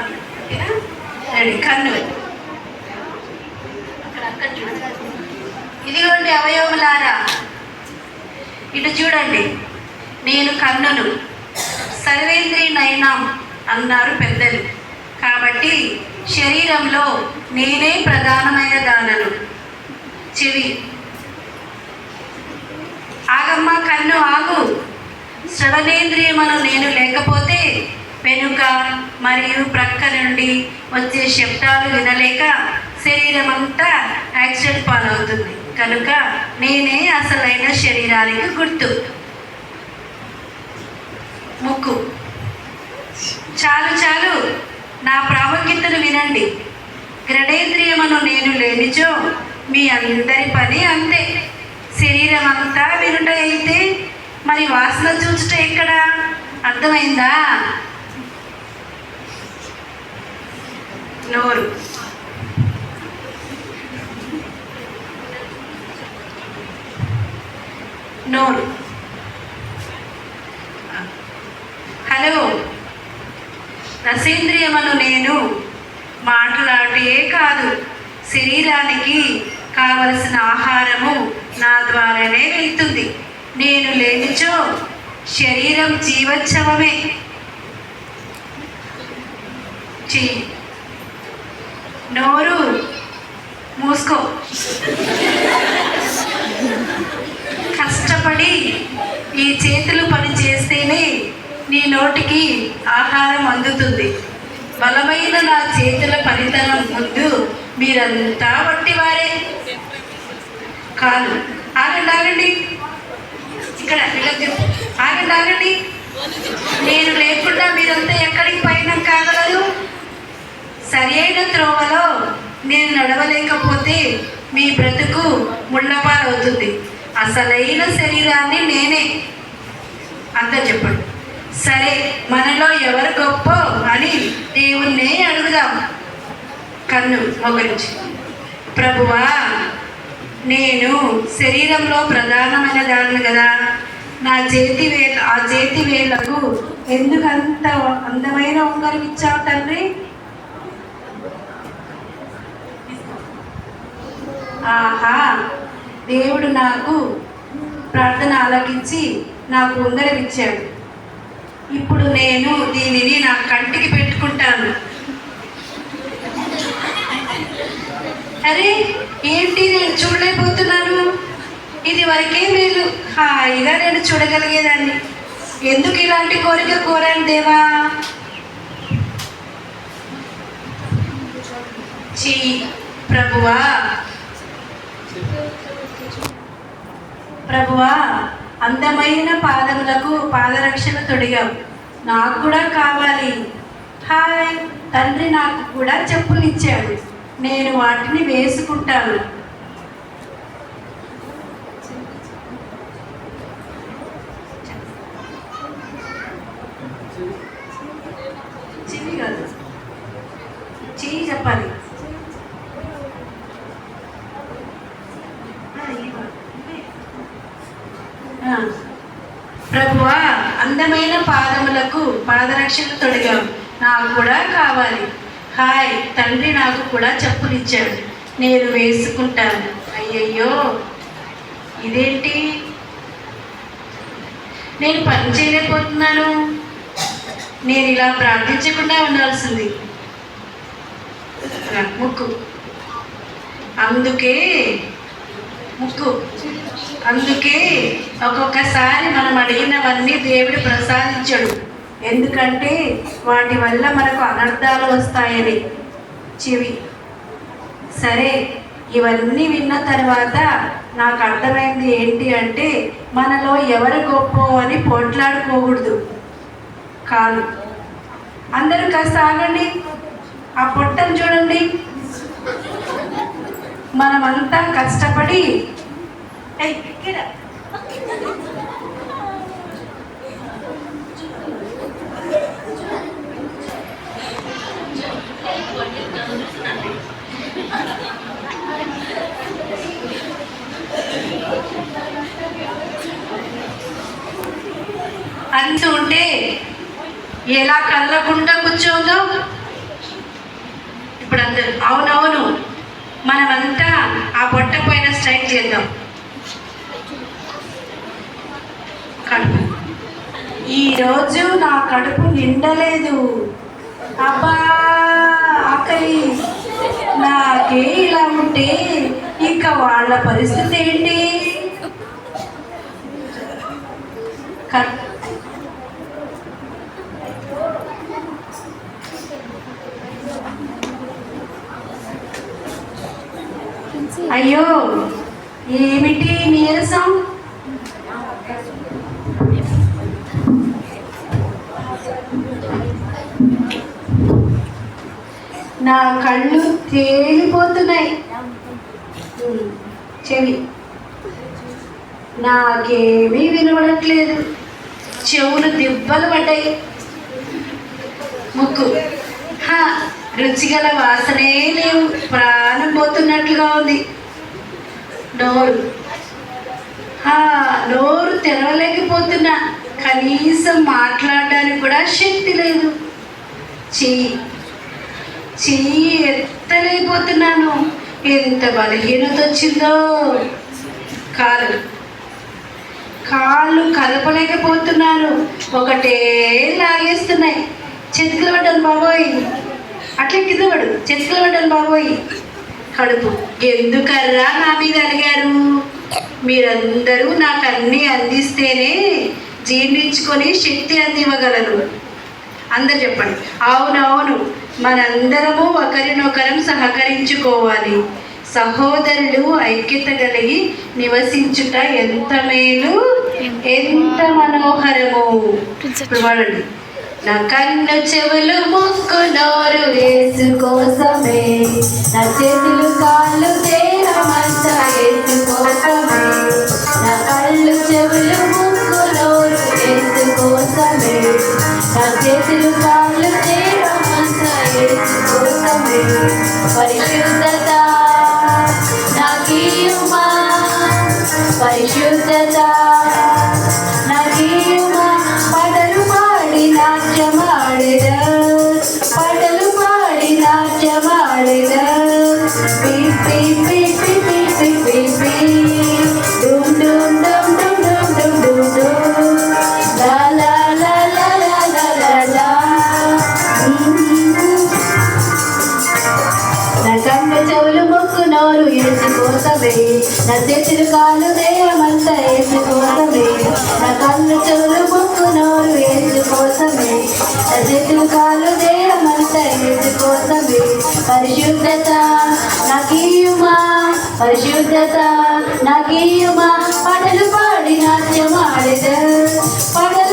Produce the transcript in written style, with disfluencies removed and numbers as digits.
మాట్లాడు. రెడీ. కన్ను అక్కడ ఇదిగోండి అవయవములారా, ఇటు చూడండి. నేను కన్నును, సర్వేంద్రియనైనా అన్నారు పెద్దలు. కాబట్టి శరీరంలో నేనే ప్రధానమైన దానను. చెవి, ఆగమ్మ కన్ను ఆగు. శ్రవణేంద్రియమును నేను లేకపోతే వెనుక మరియు ప్రక్క నుండి వచ్చే శబ్దాలు వినలేక శరీరం అంతా యాక్సిడెంట్ పాలవుతుంది. కనుక నేనే అసలైన శరీరానికి గుర్తు. ముక్కు, చాలు చాలు, నా ప్రాముఖ్యతను వినండి. గ్రడేంద్రియమును నేను లేనిచో మీ అందరి పని అంతే. శరీరం అంతా వినుట అయితే మరి వాసన చూచుట ఎక్కడ? అర్థమైందా? నోరు, నోరు. హలో, రసేంద్రియమును నేను మాట్లాడే కాదు, శరీరానికి కావలసిన ఆహారము నా ద్వారానే వెళ్తుంది. నేను లేనిచో శరీరం జీవోత్సవమే. నోరు మూసుకో. కష్టపడి ఈ చేతులు పని చేస్తేనే నీ నోటికి ఆహారం అందుతుంది. బలమైన నా చేతుల పనితనం ముందు మీరంతా వట్టివారే. కాదు, ఆగండి ఆగండి, ఇక్కడ ఆగండి ఆగండి. నేను లేకుండా మీరంతా ఎక్కడికి పైన కాగలరు? సరి అయిన త్రోవలో నేను నడవలేకపోతే మీ బ్రతుకు ముళ్ళపాలవుతుంది. అసలైన శరీరాన్ని నేనే. అంతా చెప్పండి. సరే, మనలో ఎవరు గొప్ప అని దేవుణ్ణే అడుగుదాం. కన్ను మొగరించి, ప్రభువా, నేను శరీరంలో ప్రధానమైన దాన్ని కదా. నా ఆ చేతి వేళ్లకు ఎందుకంత అందమైన ఉంగరం ఇచ్చావు తండ్రి? ఆహా, దేవుడు నాకు ప్రార్థన ఆలకించి నాకు ఉంగరం ఇచ్చాడు. ఇప్పుడు నేను దీనిని నా కంటికి పెట్టుకుంటాను. అరే ఏంటి, నేను చూడలేకపోతున్నాను. ఇది వరకే మేలు, హాయిగా నేను చూడగలిగేదాన్ని. ఎందుకు ఇలాంటి కోరిక కోరాను దేవా? చీ ప్రభువా, అందమైన పాదములకు పాదరక్షణ తొడిగావు. నాకు కూడా కావాలి. హాయ్, తండ్రి నాకు కూడా చెప్పులు ఇచ్చాడు. నేను వాటిని వేసుకుంటాను. చెవి కాదు, చెయ్యి చెప్పాలి. ప్రభువా, అందమైన పాదములకు పాదరక్షణ తొడిగావు. నాకు కూడా కావాలి. హాయ్, తండ్రి నాకు కూడా చెప్పులు ఇచ్చాడు. నేను వేసుకుంటాను. అయ్యయ్యో, ఇదేంటి, నేను పని చేయలేకపోతున్నాను. నేను ఇలా ప్రార్థించకుండా ఉండాల్సింది. ముక్కు, అందుకే ఒక్కొక్కసారి మనం అడిగినవన్నీ దేవుడు ప్రసాదించడు. ఎందుకంటే వాటి వల్ల మనకు అనర్థాలు వస్తాయని. చెవి, సరే, ఇవన్నీ విన్న తర్వాత నాకు అర్థమైంది ఏంటి అంటే మనలో ఎవరు గొప్ప అని పోట్లాడుకోకూడదు. కాదు, అందరూ కాస్త ఆగండి. ఆ పొట్టను చూడండి. మనమంతా కష్టపడి అంటూ ఉంటే ఎలా కదలకుండా కూర్చోదో ఇప్పుడు అందరు అవునవును, మనమంతా ఆ పొట్ట పైన స్ట్రైక్ చేద్దాం. కడుపు, ఈరోజు నా కడుపు నిండలేదు, అబ్బా ఆకలి. నాకే ఇలా ఉంటే ఇంకా వాళ్ళ పరిస్థితి ఏంటి? అయ్యో ఏమిటి నీరసం? నా కళ్ళు తేలిపోతున్నాయి, చెవి నాకేమీ వినబడట్లేదు, చెవులు దిబ్బలు పడ్డాయి, ముక్కు రుచిగల వాసనే లేవు, ప్రాణం పోతున్నట్లుగా ఉంది. నోరు తెరవలేకపోతున్నా, కనీసం మాట్లాడడానికి కూడా శక్తి లేదు. చెయ్యి ఎత్తలేకపోతున్నాను, ఎంత బలహీనత వచ్చిందో. కాళ్ళు కదపలేకపోతున్నాను, ఒకటే లాగేస్తున్నాయి. చేతులు పడ్డాను బాబోయ్, అట్లా కింద పడు, చేతులు పడ్డాను బాబోయ్. కడుపు, ఎందుకర్రా నా మీద అడిగారు? మీరందరూ నాకు అన్నీ అందిస్తేనే జీర్ణించుకొని శక్తి అందివ్వగలరు. అందరు చెప్పండి. అవునవును, మనందరము ఒకరినొకరం సహకరించుకోవాలి. సహోదరులు ఐక్యత కలిగి నివసించుట ఎంత మేలు, ఎంత మనోహరము. చూడండి, నా కన్ను చెవులు ముక్కు నోరు యేసు కోసమే, నా చేతులు కాళ్ళు దేహమంతా యేసు కోసమే. నా కళ్ళు చెవులు ముక్కు నోరు యేసు కోసమే, నా చేతులు కాళ్ళు దేహమంతా యేసు కోసమే. పరిశుద్ధత నాకీయుమా, పరిశుద్ధత నాకీయుమా. పాటలు పాడి నాట్యమాడెద, పాటలు పాడి నాట్యమాడెద. పిపి పిపి పిపి పిపి డుమ్ డుమ్ డుమ్ డుమ్ డుమ్ డుమ్ డుమ్ డుమ్ లా లా లా లా లా లా లా లా. నా కన్ను చెవులు ముక్కు నోరు యేసు కోసమే, నా చేతులు కాళ్ళు దేహమంతా యేసు కోసమే. నా కన్ను చెవులు ముక్కు నోరు యేసు కోసమే, నా చేతులు కాళ్ళు దేహమంతా యేసు కోసమే. పరిశుద్ధత నాకీయుమా, పరిశుద్ధత నాకీయుమా. పాటలు పాడి నాట్యమాడెద, పాటలు